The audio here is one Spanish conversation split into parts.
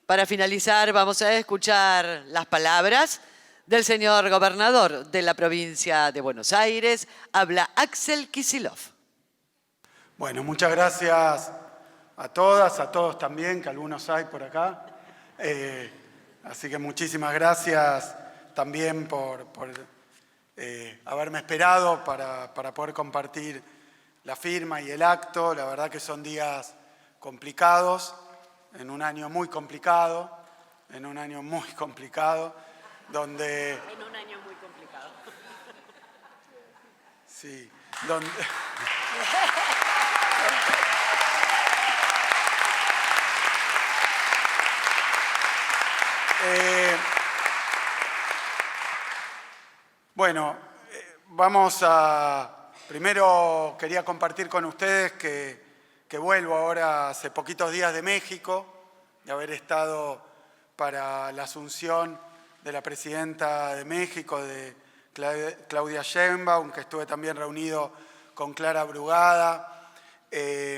Para finalizar, vamos a escuchar las palabras del señor gobernador de la provincia de Buenos Aires. Habla Axel Kicillof. Bueno, muchas gracias a todas, a todos también, que algunos hay por acá. Así que muchísimas gracias también por haberme esperado para poder compartir la firma y el acto. La verdad que son días complicados, en un año muy complicado, donde... En un año muy complicado. Sí, donde... Bueno, vamos a... Primero quería compartir con ustedes que vuelvo ahora hace poquitos días de México, de haber estado para la asunción de la presidenta de México, de Claudia Sheinbaum, que estuve también reunido con Clara Brugada, que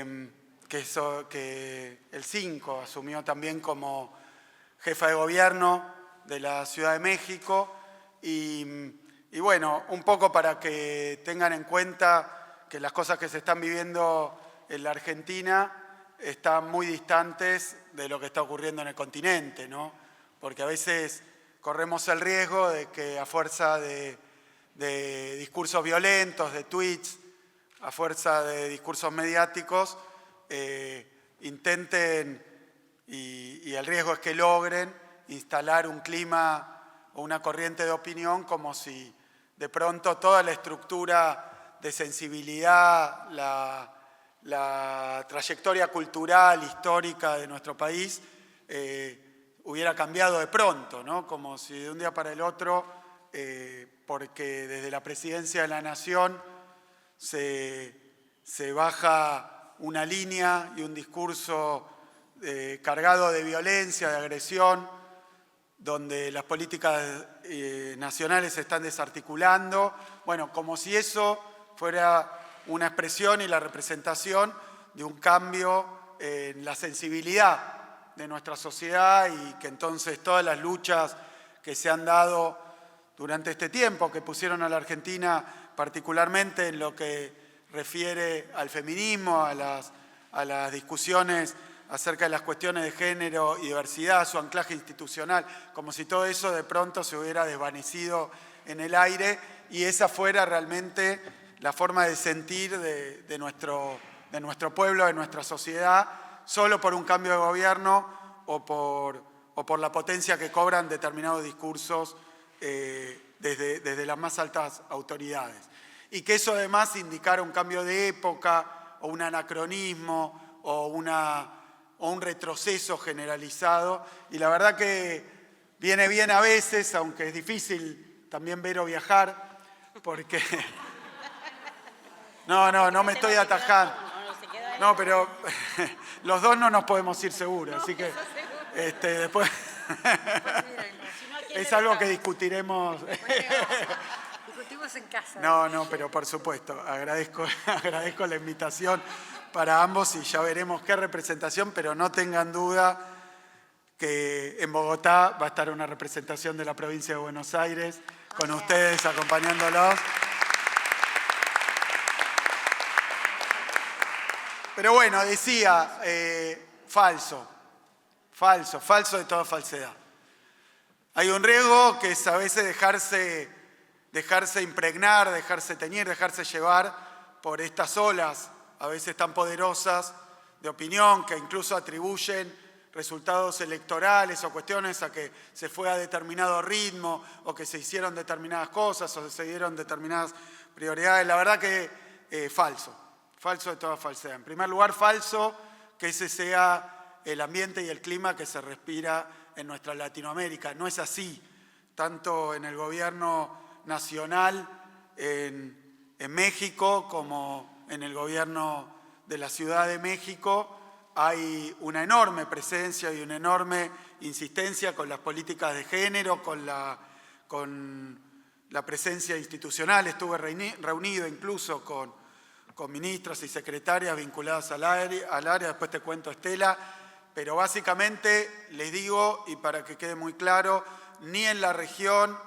el 5 asumió también como jefa de gobierno de la Ciudad de México. Y bueno, un poco para que tengan en cuenta que las cosas que se están viviendo en la Argentina están muy distantes de lo que está ocurriendo en el continente, ¿no? Porque a veces corremos el riesgo de que a fuerza de discursos violentos, de tweets, a fuerza de discursos mediáticos, intenten, y el riesgo es que logren, instalar un clima o una corriente de opinión como si de pronto toda la estructura de sensibilidad, la trayectoria cultural, histórica de nuestro país hubiera cambiado de pronto, ¿no? Como si de un día para el otro, porque desde la Presidencia de la Nación se baja una línea y un discurso cargado de violencia, de agresión, donde las políticas nacionales se están desarticulando. Bueno, como si eso fuera una expresión y la representación de un cambio en la sensibilidad de nuestra sociedad y que entonces todas las luchas que se han dado durante este tiempo, que pusieron a la Argentina particularmente en lo que refiere al feminismo, a las discusiones acerca de las cuestiones de género y diversidad, su anclaje institucional, como si todo eso de pronto se hubiera desvanecido en el aire y esa fuera realmente la forma de sentir de nuestro pueblo, de nuestra sociedad, solo por un cambio de gobierno o por la potencia que cobran determinados discursos desde las más altas autoridades. Y que eso además indicara un cambio de época o un anacronismo o un retroceso generalizado. Y la verdad que viene bien a veces, aunque es difícil también ver o viajar, porque... No me estoy atajando. No, pero los dos no nos podemos ir seguros, así que después... Es algo que discutiremos. Discutimos en casa. No, pero por supuesto, agradezco la invitación para ambos y ya veremos qué representación, pero no tengan duda que en Bogotá va a estar una representación de la provincia de Buenos Aires, con ustedes acompañándolos. Pero bueno, decía, falso de toda falsedad. Hay un riesgo que es a veces dejarse impregnar, dejarse teñir, dejarse llevar por estas olas, a veces tan poderosas, de opinión, que incluso atribuyen resultados electorales o cuestiones a que se fue a determinado ritmo o que se hicieron determinadas cosas o se dieron determinadas prioridades. La verdad que falso de toda falsedad. En primer lugar, falso que ese sea el ambiente y el clima que se respira en nuestra Latinoamérica. No es así, tanto en el gobierno nacional en México como en el gobierno de la Ciudad de México. Hay una enorme presencia y una enorme insistencia con las políticas de género, con la presencia institucional. Estuve reunido incluso con ministras y secretarias vinculadas al área, después te cuento, Estela, pero básicamente les digo, y para que quede muy claro, ni en la región,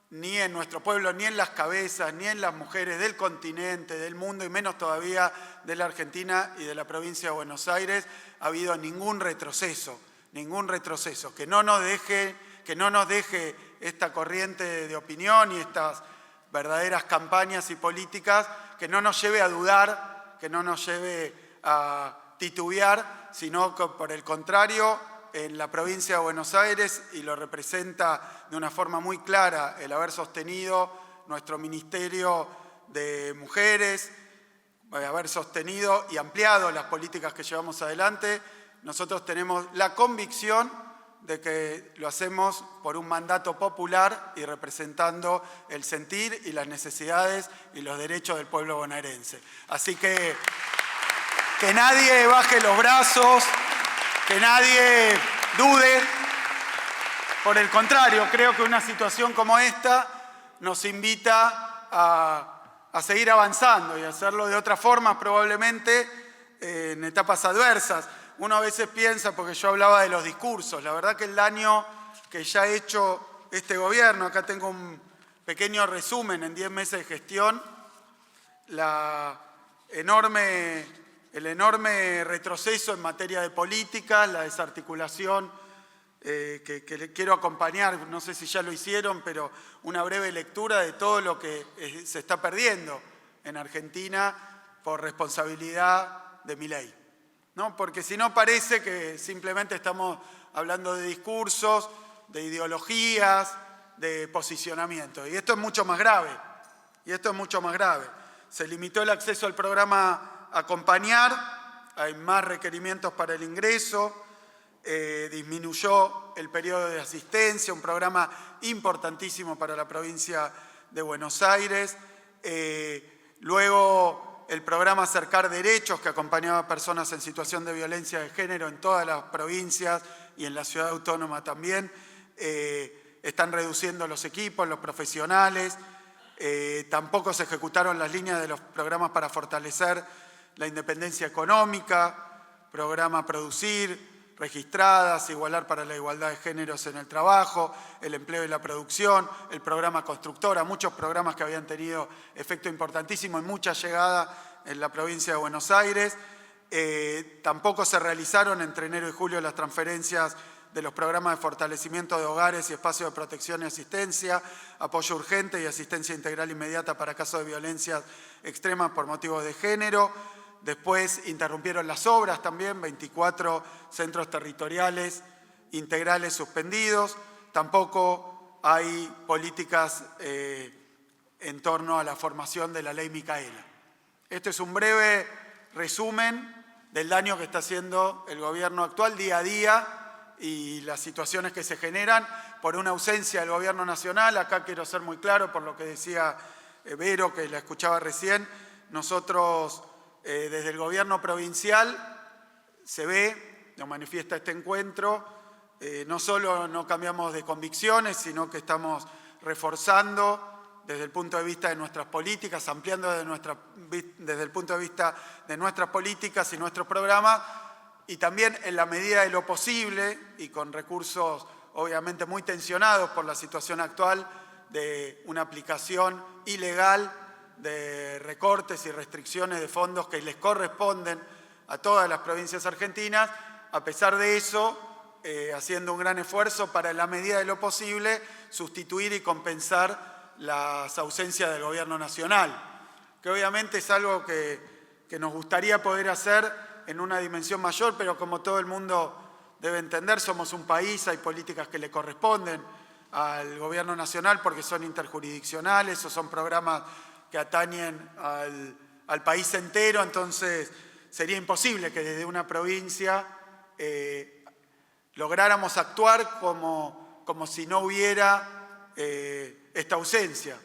ni en nuestro pueblo, ni en las cabezas, ni en las mujeres del continente, del mundo, y menos todavía de la Argentina y de la provincia de Buenos Aires, ha habido ningún retroceso, que no nos deje esta corriente de opinión y estas verdaderas campañas y políticas, que no nos lleve a dudar, que no nos lleve a titubear, sino que por el contrario, en la provincia de Buenos Aires, y lo representa de una forma muy clara el haber sostenido nuestro Ministerio de Mujeres, haber sostenido y ampliado las políticas que llevamos adelante, nosotros tenemos la convicción de que lo hacemos por un mandato popular y representando el sentir y las necesidades y los derechos del pueblo bonaerense. Así que nadie baje los brazos, que nadie dude. Por el contrario, creo que una situación como esta nos invita a seguir avanzando y a hacerlo de otra forma, probablemente en etapas adversas. Uno a veces piensa, porque yo hablaba de los discursos, la verdad que el daño que ya ha hecho este gobierno, acá tengo un pequeño resumen en 10 meses de gestión, el enorme retroceso en materia de política, la desarticulación que le quiero acompañar, no sé si ya lo hicieron, pero una breve lectura de todo lo que se está perdiendo en Argentina por responsabilidad de Milei, ¿no? Porque si no parece que simplemente estamos hablando de discursos, de ideologías, de posicionamiento. Y esto es mucho más grave. Se limitó el acceso al programa Acompañar, hay más requerimientos para el ingreso, disminuyó el periodo de asistencia, un programa importantísimo para la provincia de Buenos Aires. Luego el programa Acercar Derechos, que acompañaba a personas en situación de violencia de género en todas las provincias y en la ciudad autónoma también. Están reduciendo los equipos, los profesionales. Tampoco se ejecutaron las líneas de los programas para fortalecer la independencia económica, programa Producir, Registradas, Igualar para la Igualdad de Géneros en el Trabajo, el Empleo y la Producción, el programa Constructora, muchos programas que habían tenido efecto importantísimo y mucha llegada en la provincia de Buenos Aires. Tampoco se realizaron entre enero y julio las transferencias de los programas de fortalecimiento de hogares y espacios de protección y asistencia, apoyo urgente y asistencia integral inmediata para casos de violencias extremas por motivos de género. Después interrumpieron las obras también, 24 centros territoriales integrales suspendidos. Tampoco hay políticas en torno a la formación de la ley Micaela. Este es un breve resumen del daño que está haciendo el gobierno actual día a día y las situaciones que se generan por una ausencia del gobierno nacional. Acá quiero ser muy claro por lo que decía Vero, que la escuchaba recién. Nosotros desde el gobierno provincial se ve, lo manifiesta este encuentro, no solo no cambiamos de convicciones, sino que estamos reforzando desde el punto de vista de nuestras políticas, ampliando desde el punto de vista de nuestras políticas y nuestros programas, y también en la medida de lo posible y con recursos obviamente muy tensionados por la situación actual de una aplicación ilegal de recortes y restricciones de fondos que les corresponden a todas las provincias argentinas. A pesar de eso, haciendo un gran esfuerzo para, en la medida de lo posible, sustituir y compensar las ausencias del gobierno nacional, que obviamente es algo que nos gustaría poder hacer en una dimensión mayor, pero como todo el mundo debe entender, somos un país, hay políticas que le corresponden al gobierno nacional porque son interjurisdiccionales o son programas que atañen al país entero, entonces sería imposible que desde una provincia lográramos actuar como si no hubiera esta ausencia.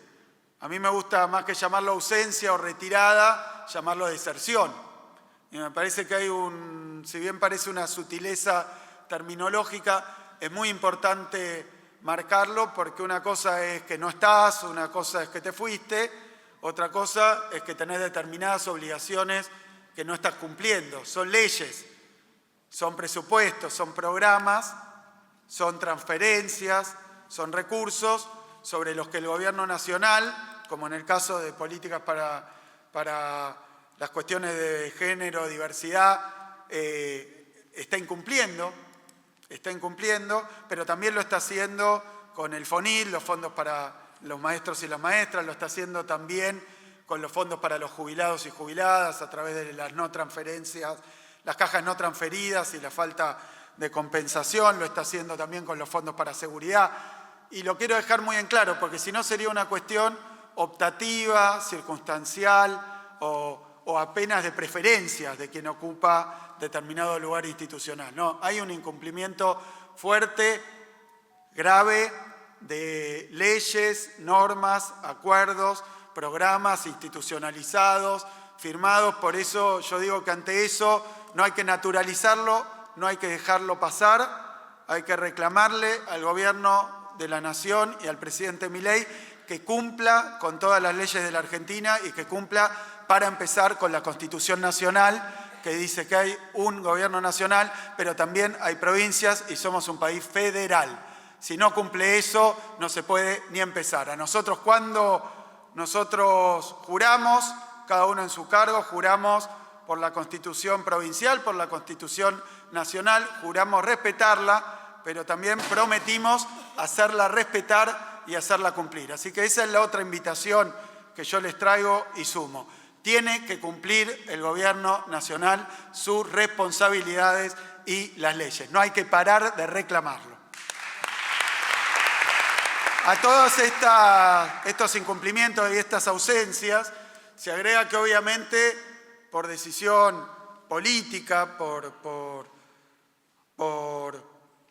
A mí me gusta, más que llamarlo ausencia o retirada, llamarlo deserción. Y me parece que hay si bien parece una sutileza terminológica, es muy importante marcarlo porque una cosa es que no estás, una cosa es que te fuiste, otra cosa es que tenés determinadas obligaciones que no estás cumpliendo. Son leyes. son presupuestos, son programas, son transferencias, son recursos sobre los que el gobierno nacional, como en el caso de políticas para las cuestiones de género, diversidad, está incumpliendo, pero también lo está haciendo con el FONIL, los fondos para los maestros y las maestras, lo está haciendo también con los fondos para los jubilados y jubiladas, a través de las no transferencias, las cajas no transferidas y la falta de compensación, lo está haciendo también con los fondos para seguridad. Y lo quiero dejar muy en claro, porque si no sería una cuestión optativa, circunstancial o apenas de preferencias de quien ocupa determinado lugar institucional. No, hay un incumplimiento fuerte, grave, de leyes, normas, acuerdos, programas institucionalizados, firmados. Por eso yo digo que ante eso no hay que naturalizarlo, no hay que dejarlo pasar, hay que reclamarle al gobierno de la Nación y al presidente Milei que cumpla con todas las leyes de la Argentina y que cumpla, para empezar, con la Constitución Nacional, que dice que hay un gobierno nacional, pero también hay provincias y somos un país federal. Si no cumple eso, no se puede ni empezar. A nosotros, cuando nosotros juramos, cada uno en su cargo, juramos por la Constitución provincial, por la Constitución nacional, juramos respetarla, pero también prometimos hacerla respetar y hacerla cumplir. Así que esa es la otra invitación que yo les traigo y sumo. Tiene que cumplir el gobierno nacional sus responsabilidades y las leyes. No hay que parar de reclamarlo. A todos estos incumplimientos y estas ausencias se agrega que obviamente por decisión política, por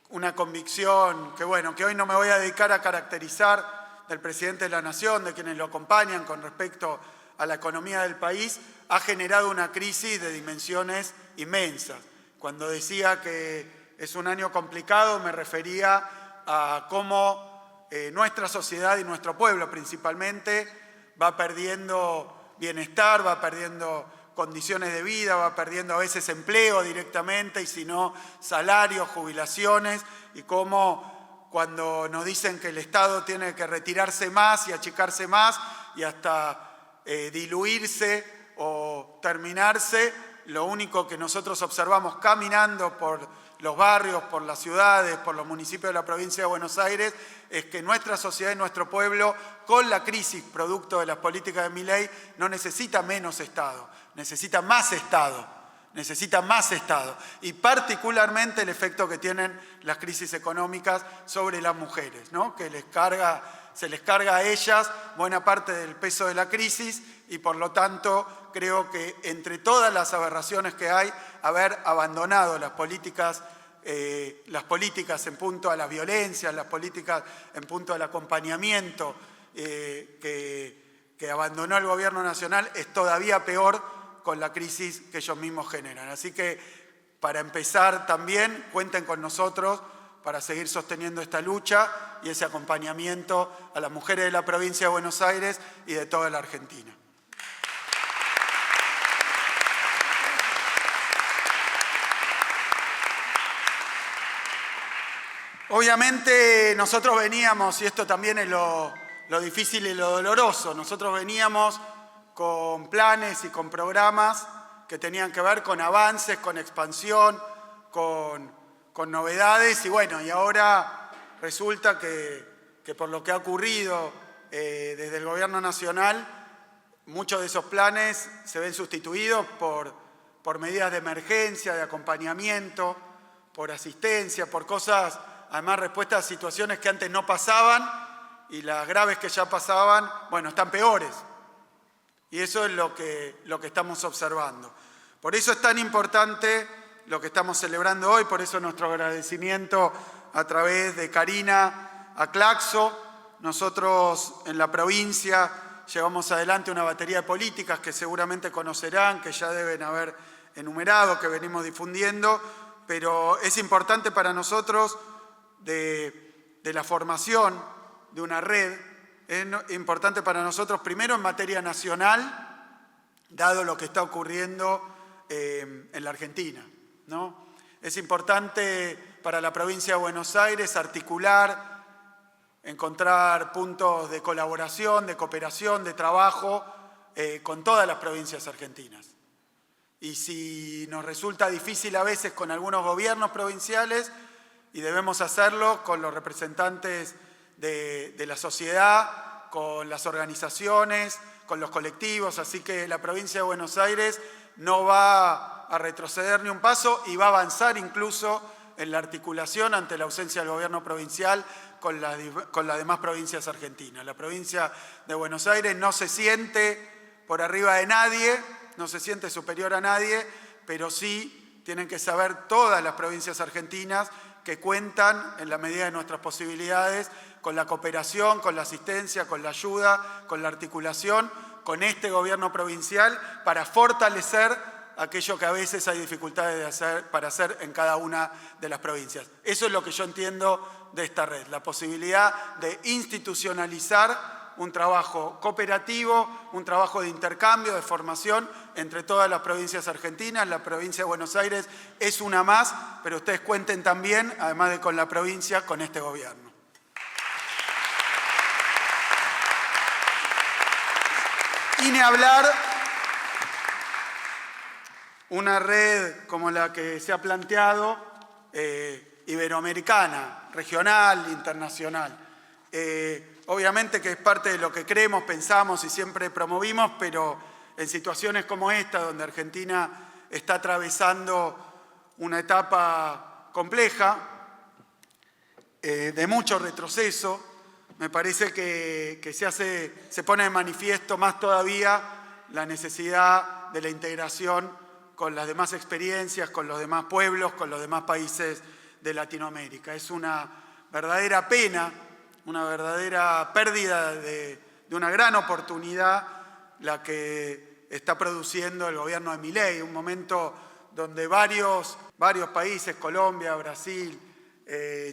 una convicción que hoy no me voy a dedicar a caracterizar, del presidente de la Nación, de quienes lo acompañan con respecto a la economía del país, ha generado una crisis de dimensiones inmensas. Cuando decía que es un año complicado, me refería a cómo nuestra sociedad y nuestro pueblo principalmente va perdiendo bienestar, va perdiendo condiciones de vida, va perdiendo a veces empleo directamente y si no salarios, jubilaciones, y cómo cuando nos dicen que el Estado tiene que retirarse más y achicarse más y hasta diluirse o terminarse, lo único que nosotros observamos caminando por los barrios, por las ciudades, por los municipios de la provincia de Buenos Aires, es que nuestra sociedad y nuestro pueblo, con la crisis producto de las políticas de Milei, no necesita menos Estado, necesita más Estado, y particularmente el efecto que tienen las crisis económicas sobre las mujeres, ¿no? Que se les carga a ellas buena parte del peso de la crisis y por lo tanto creo que entre todas las aberraciones que hay, haber abandonado las políticas en punto a la violencia, las políticas en punto al acompañamiento que abandonó el gobierno nacional es todavía peor con la crisis que ellos mismos generan. Así que para empezar también cuenten con nosotros para seguir sosteniendo esta lucha y ese acompañamiento a las mujeres de la provincia de Buenos Aires y de toda la Argentina. Obviamente nosotros veníamos, y esto también es lo difícil y lo doloroso, nosotros veníamos con planes y con programas que tenían que ver con avances, con expansión, con novedades, y ahora resulta que por lo que ha ocurrido desde el gobierno nacional, muchos de esos planes se ven sustituidos por medidas de emergencia, de acompañamiento, por asistencia, por cosas, además respuestas a situaciones que antes no pasaban y las graves que ya pasaban, están peores. Y eso es lo que estamos observando. Por eso es tan importante lo que estamos celebrando hoy, por eso nuestro agradecimiento a través de Karina a Claxo. Nosotros en la provincia llevamos adelante una batería de políticas que seguramente conocerán, que ya deben haber enumerado, que venimos difundiendo, pero es importante para nosotros de la formación de una red, es importante para nosotros primero en materia nacional, dado lo que está ocurriendo en la Argentina, ¿no? Es importante para la provincia de Buenos Aires articular, encontrar puntos de colaboración, de cooperación, de trabajo con todas las provincias argentinas. Y si nos resulta difícil a veces con algunos gobiernos provinciales, y debemos hacerlo con los representantes de la sociedad, con las organizaciones, con los colectivos, así que la provincia de Buenos Aires no va a retroceder ni un paso y va a avanzar incluso en la articulación ante la ausencia del gobierno provincial con las demás provincias argentinas. La provincia de Buenos Aires no se siente por arriba de nadie, no se siente superior a nadie, pero sí tienen que saber todas las provincias argentinas que cuentan, en la medida de nuestras posibilidades, con la cooperación, con la asistencia, con la ayuda, con la articulación, con este gobierno provincial para fortalecer aquello que a veces hay dificultades para hacer en cada una de las provincias. Eso es lo que yo entiendo de esta red, la posibilidad de institucionalizar un trabajo cooperativo, un trabajo de intercambio, de formación entre todas las provincias argentinas. La provincia de Buenos Aires es una más, pero ustedes cuenten también, además de con la provincia, con este gobierno. Y ni hablar una red como la que se ha planteado, iberoamericana, regional, internacional. Obviamente que es parte de lo que creemos, pensamos y siempre promovimos, pero en situaciones como esta, donde Argentina está atravesando una etapa compleja, de mucho retroceso, me parece que se pone de manifiesto más todavía la necesidad de la integración con las demás experiencias, con los demás pueblos, con los demás países de Latinoamérica. Es una verdadera pena, una verdadera pérdida de una gran oportunidad la que está produciendo el gobierno de Milei, un momento donde varios países, Colombia, Brasil,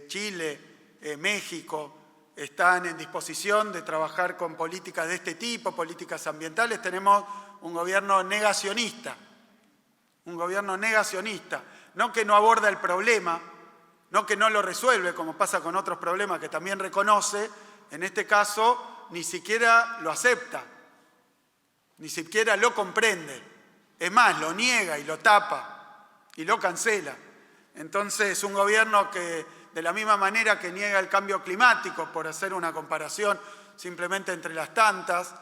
Chile, México, están en disposición de trabajar con políticas de este tipo, políticas ambientales. Tenemos un gobierno negacionista, no que no aborda el problema, no que no lo resuelve, como pasa con otros problemas que también reconoce, en este caso ni siquiera lo acepta, ni siquiera lo comprende. Es más, lo niega y lo tapa y lo cancela. Entonces, un gobierno que, de la misma manera que niega el cambio climático, por hacer una comparación simplemente entre las tantas,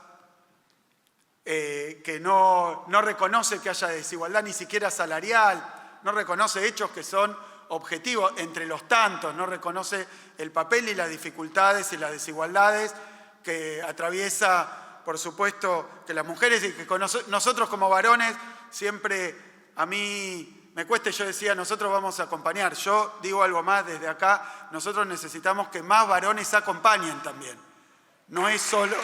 que no reconoce que haya desigualdad ni siquiera salarial, no reconoce hechos que son objetivos entre los tantos, no reconoce el papel y las dificultades y las desigualdades que atraviesa, por supuesto, que las mujeres y que nosotros como varones siempre, a mí me cuesta, yo decía, nosotros vamos a acompañar. Yo digo algo más desde acá, nosotros necesitamos que más varones acompañen también. No es solo...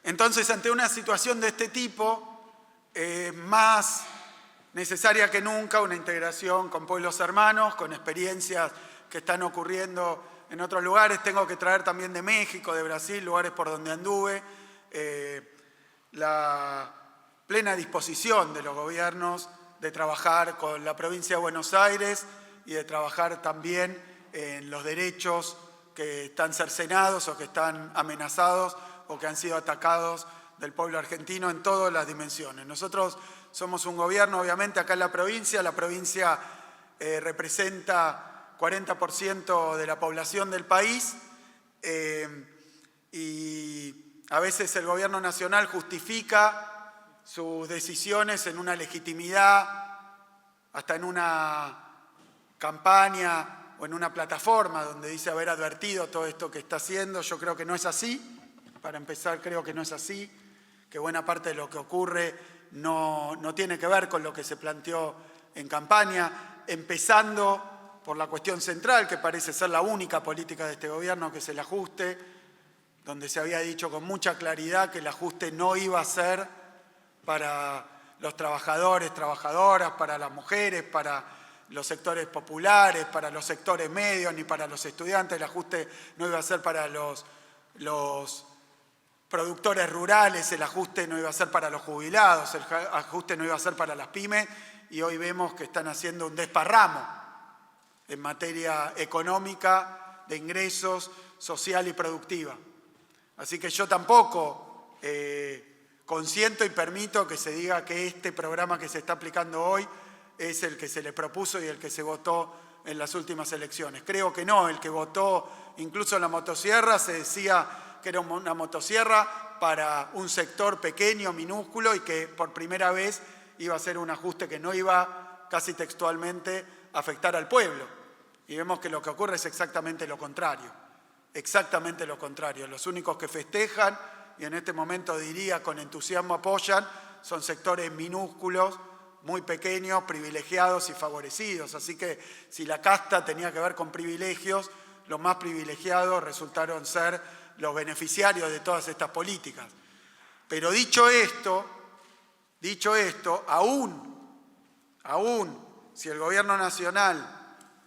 Entonces, ante una situación de este tipo, más necesaria que nunca una integración con pueblos hermanos, con experiencias que están ocurriendo en otros lugares. Tengo que traer también de México, de Brasil, lugares por donde anduve, la plena disposición de los gobiernos de trabajar con la provincia de Buenos Aires y de trabajar también en los derechos que están cercenados o que están amenazados o que han sido atacados del pueblo argentino en todas las dimensiones. Nosotros somos un gobierno, obviamente, acá en la provincia representa 40% de la población del país y a veces el gobierno nacional justifica sus decisiones en una legitimidad, hasta en una campaña o en una plataforma donde dice haber advertido todo esto que está haciendo. Yo creo que no es así. Para empezar, creo que no es así, que buena parte de lo que ocurre no tiene que ver con lo que se planteó en campaña, empezando por la cuestión central, que parece ser la única política de este gobierno, que es el ajuste, donde se había dicho con mucha claridad que el ajuste no iba a ser para los trabajadores, trabajadoras, para las mujeres, para los sectores populares, para los sectores medios, ni para los estudiantes. El ajuste no iba a ser para los los productores rurales, el ajuste no iba a ser para los jubilados, el ajuste no iba a ser para las pymes, y hoy vemos que están haciendo un desparramo en materia económica, de ingresos, social y productiva. Así que yo tampoco consiento y permito que se diga que este programa que se está aplicando hoy es el que se le propuso y el que se votó en las últimas elecciones. Creo que no, el que votó incluso en la motosierra se decía que era una motosierra para un sector pequeño, minúsculo, y que por primera vez iba a ser un ajuste que no iba casi textualmente a afectar al pueblo. Y vemos que lo que ocurre es exactamente lo contrario. Exactamente lo contrario. Los únicos que festejan, y en este momento diría con entusiasmo apoyan, son sectores minúsculos, muy pequeños, privilegiados y favorecidos. Así que si la casta tenía que ver con privilegios, los más privilegiados resultaron ser los beneficiarios de todas estas políticas. Pero dicho esto, aún si el gobierno nacional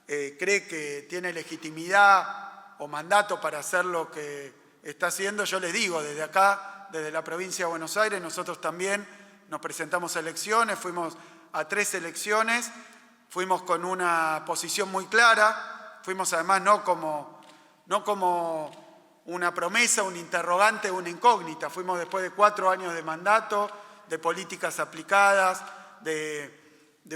cree que tiene legitimidad o mandato para hacer lo que está haciendo, yo les digo, desde acá, desde la provincia de Buenos Aires, nosotros también nos presentamos a elecciones, fuimos a 3 elecciones, fuimos con una posición muy clara, fuimos además no como una promesa, un interrogante, una incógnita, fuimos después de 4 años de mandato, de políticas aplicadas, de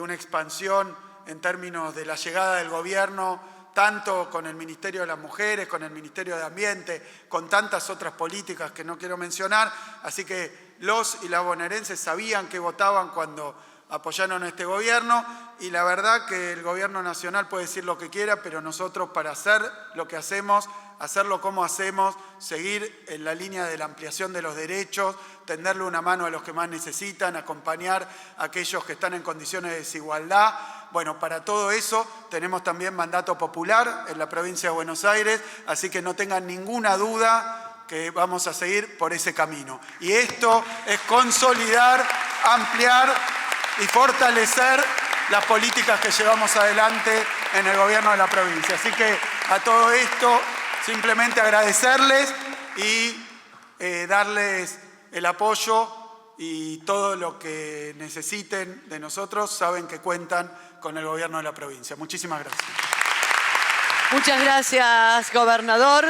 una expansión en términos de la llegada del gobierno, tanto con el Ministerio de las Mujeres, con el Ministerio de Ambiente, con tantas otras políticas que no quiero mencionar. Así que los y las bonaerenses sabían que votaban cuando apoyaron a este gobierno, y la verdad que el gobierno nacional puede decir lo que quiera, pero nosotros, para hacer lo que hacemos, hacerlo como hacemos, seguir en la línea de la ampliación de los derechos, tenderle una mano a los que más necesitan, acompañar a aquellos que están en condiciones de desigualdad. Bueno, para todo eso tenemos también mandato popular en la provincia de Buenos Aires, así que no tengan ninguna duda que vamos a seguir por ese camino. Y esto es consolidar, ampliar y fortalecer las políticas que llevamos adelante en el gobierno de la provincia. Así que a todo esto simplemente agradecerles y darles el apoyo, y todo lo que necesiten de nosotros saben que cuentan con el gobierno de la provincia. Muchísimas gracias. Muchas gracias, gobernador.